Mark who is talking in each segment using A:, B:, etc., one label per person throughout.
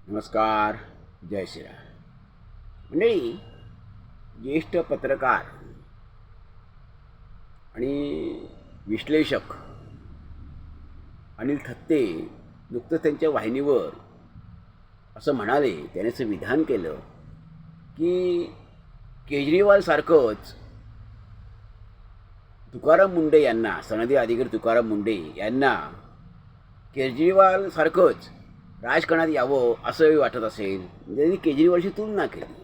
A: नमस्कार. जय श्रीराम. मंडळी, ज्येष्ठ पत्रकार आणि विश्लेषक अनिल थत्ते नुकतंच त्यांच्या वाहिनीवर असं म्हणाले, त्याने असं विधान केलं की केजरीवालसारखंच तुकाराम मुंडे यांना, सनदी अधिकारी तुकाराम मुंडे यांना केजरीवालसारखंच राजकारणात यावं असं वाटत असेल. त्यांनी केजरीवालशी तुलना केली,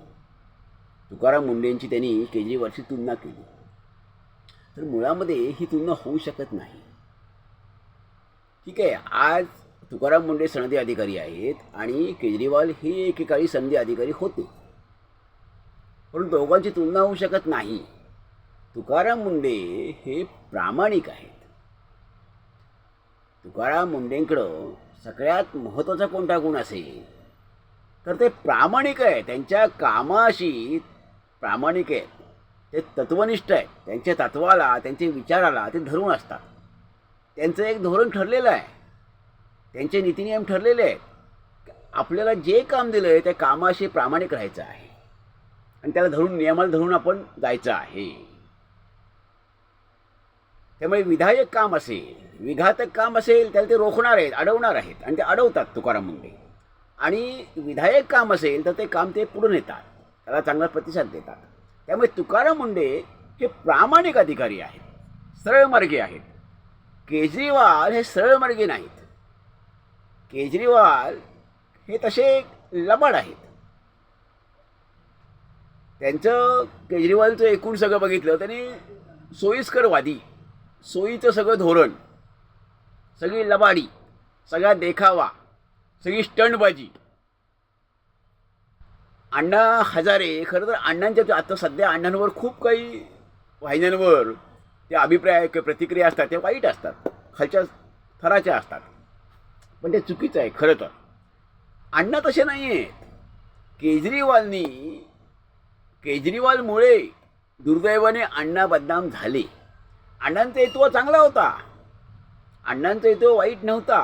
A: तुकाराम मुंडेंची त्यांनी केजरीवालशी तुलना केली. तर मुळामध्ये ही तुलना होऊ शकत नाही. ठीक आहे, आज तुकाराम मुंडे सनदी अधिकारी आहेत आणि केजरीवाल हे एकेकाळी सनदी अधिकारी होते, परंतु दोघांची तुलना होऊ शकत नाही. तुकाराम मुंडे हे प्रामाणिक आहेत. तुकाराम मुंडेंकडं सगळ्यात महत्त्वाचा कोणता गुण असेल तर ते प्रामाणिक आहे. त्यांच्या कामाशी प्रामाणिक आहेत, ते तत्वनिष्ठ आहेत. त्यांच्या तत्वाला, त्यांच्या विचाराला ते धरून असतात. त्यांचं एक धोरण ठरलेलं आहे, त्यांचे नीतिनियम ठरलेले आहेत. आपल्याला जे काम दिलं आहे त्या कामाशी प्रामाणिक राहायचं आहे आणि त्याला धरून, नियमाला धरून आपण जायचं आहे. त्यामुळे विधायक काम असेल, विघातक काम असेल त्याला ते रोखणार आहेत, अडवणार आहेत आणि ते अडवतात तुकाराम मुंडे. आणि विधायक काम असेल तर ते काम ते पुढे नेतात, त्याला चांगला प्रतिसाद देतात. त्यामुळे तुकाराम मुंडे हे प्रामाणिक अधिकारी आहेत, सरळमार्गी आहेत. केजरीवाल हे सरळमार्गी नाहीत. केजरीवाल हे तसे लबाड आहेत. त्यांचं, केजरीवालचं एकूण सगळं बघितलं त्यांनी सोयीस्करवादी, सोयीचं सगळं धोरण, सगळी लबाडी, सगळा देखावा, सगळी स्टंटबाजी. अण्णा हजारे, खरं तर अण्णांच्या आता सध्या अण्णांवर खूप काही वाहिन्यांवर ते अभिप्राय किंवा प्रतिक्रिया असतात, ते वाईट असतात, खालच्या थराच्या असतात, पण ते चुकीचं आहे. खरं तर अण्णा तसे नाही आहेत. केजरीवालमुळे दुर्दैवाने अण्णा बदनाम झाले. अण्णांचा हेतू चांगला होता, अण्णांचा हेतू वाईट नव्हता.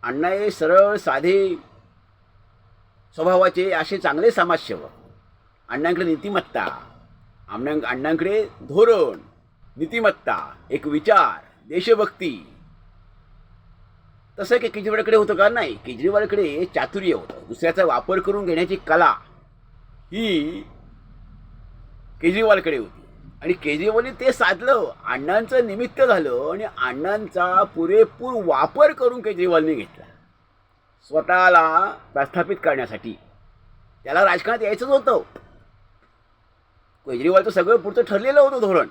A: अण्णा हे सरळ साधे स्वभावाचे असे चांगले समाजसेवक. अण्णांकडे नीतिमत्ता, अण्णांकडे धोरण, नीतिमत्ता, एक विचार, देशभक्ती. तसं की केजरीवालकडे होतं का? नाही. केजरीवालकडे चातुर्य होतं, दुसऱ्याचा वापर करून घेण्याची कला ही केजरीवालकडे होती आणि केजरीवालने ते साधलं, अण्णांचं निमित्त झालं आणि अण्णांचा पुरेपूर वापर करून केजरीवालने घेतला स्वतःला प्रस्थापित करण्यासाठी. त्याला राजकारणात यायचंच होतं. केजरीवालचं सगळं पुढचं ठरलेलं होतं धोरण.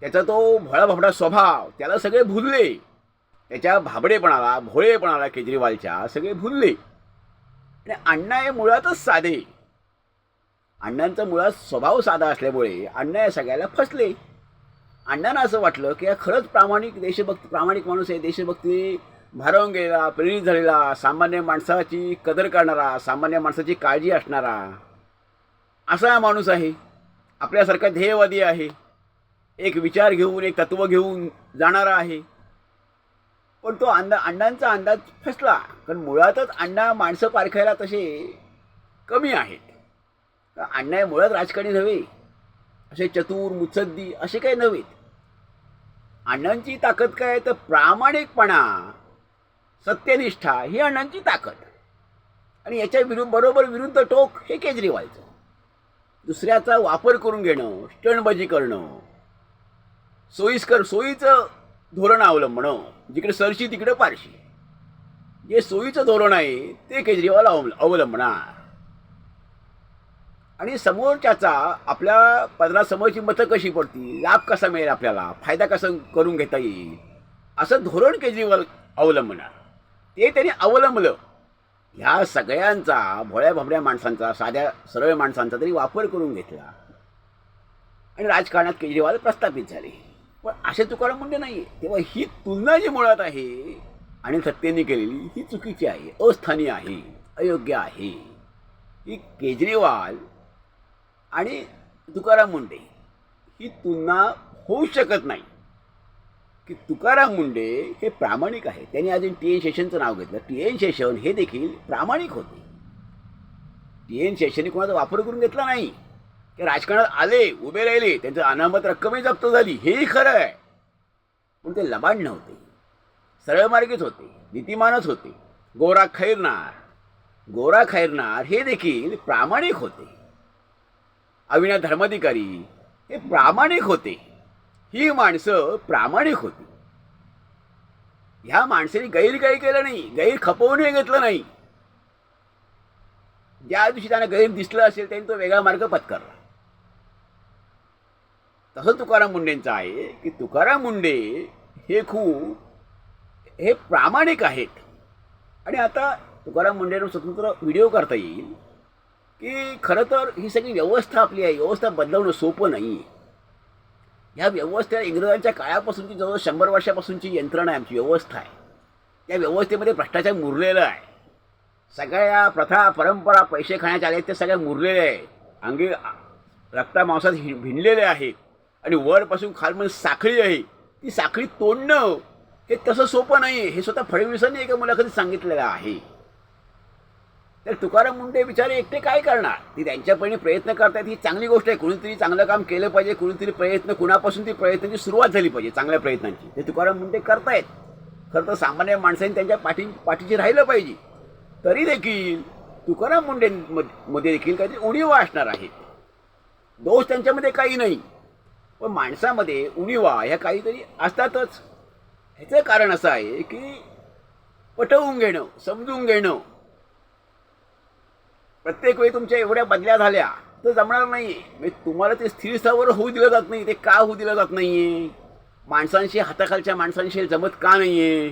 A: त्याचा तो भोळाभाबडा स्वभाव, त्याला सगळे भुलले. त्याच्या भाबडेपणाला, भोळेपणाला केजरीवालच्या सगळे भुलले. आणि अण्णा हे मुळातच साधे, अण्णांचा मुळात स्वभाव साधा असल्यामुळे अण्णा या सगळ्याला फसले. अण्णांना असं वाटलं की हा खरंच प्रामाणिक देशभक्त, प्रामाणिक माणूस आहे, देशभक्ती भारावून गेलेला, प्रेरित झालेला, सामान्य माणसाची कदर करणारा, सामान्य माणसाची काळजी असणारा असा हा माणूस आहे. आपल्यासारखा ध्येयवादी आहे, एक विचार घेऊन, एक तत्त्व घेऊन जाणारा आहे. पण तो अण्णांचा अंदाज फसला, कारण मुळातच अण्णा माणसं पारखायला तसे कमी आहेत. अण्णा मुळात राजकारणी नव्हे, असे चतुर मुत्सद्दी असे काही नव्हेत. अण्णांची ताकद काय तर प्रामाणिकपणा, सत्यनिष्ठा ही अण्णांची ताकद. आणि याच्या बरोबर विरुद्ध टोक हे केजरीवालचं. दुसऱ्याचा वापर करून घेणं, स्टंटबाजी करणं, सोयीचं धोरण अवलंबणं, जिकडे सरशी तिकडे पारशी, जे सोयीचं धोरण आहे ते केजरीवाल अवलंबणार. आणि समोरच्याचा, आपल्या पदरासमोरची मतं कशी पडतील, लाभ कसा मिळेल, आपल्याला फायदा कसा करून घेता येईल, असं धोरण केजरीवाल अवलंबणार. ते त्यांनी अवलंबलं. ह्या सगळ्यांचा, भोळ्या भाबड्या माणसांचा, साध्या सरळ माणसांचा तरी वापर करून घेतला आणि राजकारणात केजरीवाल प्रस्थापित झाले. पण असे तुकाराम मुंडे नाही आहे. तेव्हा ही तुलना जी मुळात आहे आणि सत्तेने केलेली, ही चुकीची आहे, अस्थानीय आहे, अयोग्य आहे. ही केजरीवाल आणि तुकाराम मुंडे ही तुलना होऊ शकत नाही. की तुकाराम मुंडे हे प्रामाणिक आहेत. त्यांनी अजून टी एन शेषनचं नाव घेतलं. टी एन शेषन हे देखील प्रामाणिक होते. टी एन शेषांनी कोणाचा वापर करून घेतला नाही. ते राजकारणात आले, उभे राहिले, त्यांचं अनामत रक्कमही जप्त झाली, हेही खरं आहे. पण ते लबाड नव्हते, सरळमार्गीच होते, नीतिमानच होते. गोरा खैरनार हे देखील प्रामाणिक होते. अविनाश धर्माधिकारी हे प्रामाणिक होते. ही माणसं प्रामाणिक होती. ह्या माणसाने गैर काही केलं नाही, गैर खपवूनही घेतलं नाही. ज्या दिवशी त्यांना गैर दिसलं असेल त्यांनी तो वेगळा मार्ग पत्करला. तसं तुकाराम मुंडेंचं आहे की तुकाराम मुंडे हे प्रामाणिक आहेत. आणि आता तुकाराम मुंडेंवर स्वतंत्र व्हिडिओ करता येईल की खरं तर ही सगळी व्यवस्था आपली आहे, व्यवस्था बदलवणं सोपं नाही आहे. ह्या व्यवस्था इंग्रजांच्या काळापासूनची जवळ 100 वर्षापासूनची यंत्रणा आहे, आमची व्यवस्था आहे. त्या व्यवस्थेमध्ये भ्रष्टाचार मुरलेला आहे. सगळ्या प्रथा परंपरा पैसे खाण्याच्या आल्या ते सगळ्या मुरलेल्या आहेत, अंगी रक्ता मांसात भिनलेले आहेत. आणि वरपासून खालपर्यंत साखळी आहे. ती साखळी तोडणं हे तसं सोपं नाही आहे. हे स्वतः फडणवीसांनी एका मुलाखतीत सांगितलेलं आहे. तर तुकाराम मुंडे बिचारे एकटे काय करणार? ती त्यांच्यापणे प्रयत्न करतात, ही चांगली गोष्ट आहे. कुणीतरी चांगलं काम केलं पाहिजे, कुणीतरी कुणापासून ती प्रयत्नाची सुरुवात झाली पाहिजे, चांगल्या प्रयत्नांची. ते तुकाराम मुंडे करतायत. खरं तर सामान्य माणसांनी त्यांच्या पाठीशी राहिलं पाहिजे. तरी देखील तुकाराम मुंडेंमध्ये देखील काहीतरी उणीवा असणार आहेत. दोष त्यांच्यामध्ये काही नाही, पण माणसामध्ये उणीवा ह्या काहीतरी असतातच. ह्याचं कारण असं आहे की पटवून घेणं, समजून घेणं. प्रत्येक वेळी तुमच्या एवढ्या बदल्या झाल्या तर जमणार नाही. म्हणजे तुम्हाला ते स्थिरस्थावर होऊ दिलं जात नाही. ते का होऊ दिलं जात नाही आहे? माणसांशी, हाताखालच्या माणसांशी जमत का नाही आहे?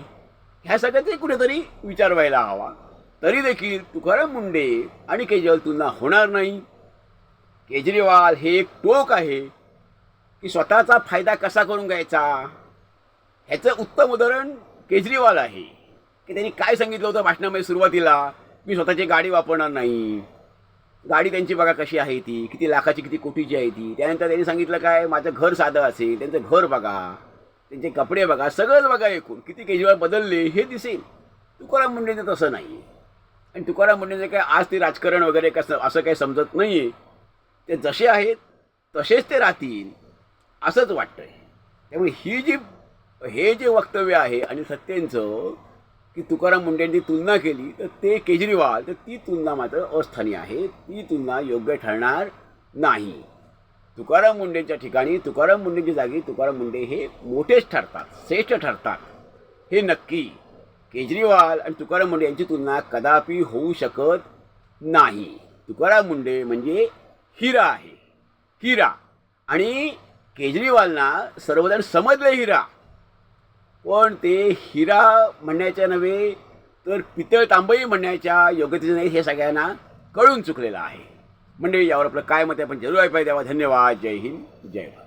A: ह्या सगळ्याचे कुठेतरी विचार व्हायला हवा. तरी देखील तुकाराम मुंडे आणि केजरीवाल तुलना होणार नाही. केजरीवाल हे एक टोक आहे की स्वतःचा फायदा कसा करून घ्यायचा. ह्याचं उत्तम उदाहरण केजरीवाल आहे की त्यांनी काय सांगितलं होतं भाषणामध्ये सुरुवातीला, मी स्वतःची गाडी वापरणार नाही. गाडी त्यांची बघा कशी आहे, ती किती लाखाची किती कोटीची आहे ती. त्यानंतर त्यांनी सांगितलं काय, माझं घर साधं असेल, त्यांचं घर बघा, त्यांचे कपडे बघा, सगळंच बघा. एकूण किती केजरीवाल बदलले हे दिसेल. तुकाराम मुंडेंचं तसं नाही. आणि तुकाराम मुंडेंचं काय आज ते राजकारण वगैरे कसं असं काही समजत नाही आहे. ते जसे आहेत तसेच ते राहतील असंच वाटतंय. त्यामुळे हे जे वक्तव्य आहे आणि सत्यांचं की तुकाराम मुंडेंनी तुलना केली तर ते केजरीवाल, तर ती तुलना मात्र अस्थानी आहे. ती तुलना योग्य ठरणार नाही. तुकाराम मुंडेंच्या ठिकाणी, तुकाराम मुंडेंच्या जागी तुकाराम मुंडे हे मोठेच ठरतात, श्रेष्ठ ठरतात, हे नक्की. केजरीवाल आणि तुकाराम मुंडे यांची तुलना कदापि होऊ शकत नाही. तुकाराम मुंडे म्हणजे हिरा आहे, हिरा. आणि केजरीवालना सर्वजण समजले हिरा, पण ते हिरा म्हणण्याच्या नव्हे तर पितळ तांबई म्हणण्याच्या योग्यतेचं नाही, हे सगळ्यांना कळून चुकलेलं आहे. म्हणजे यावर आपलं काय मत आहे आपण जरूर ऐकायला द्यावा. धन्यवाद. जय हिंद, जय भारत.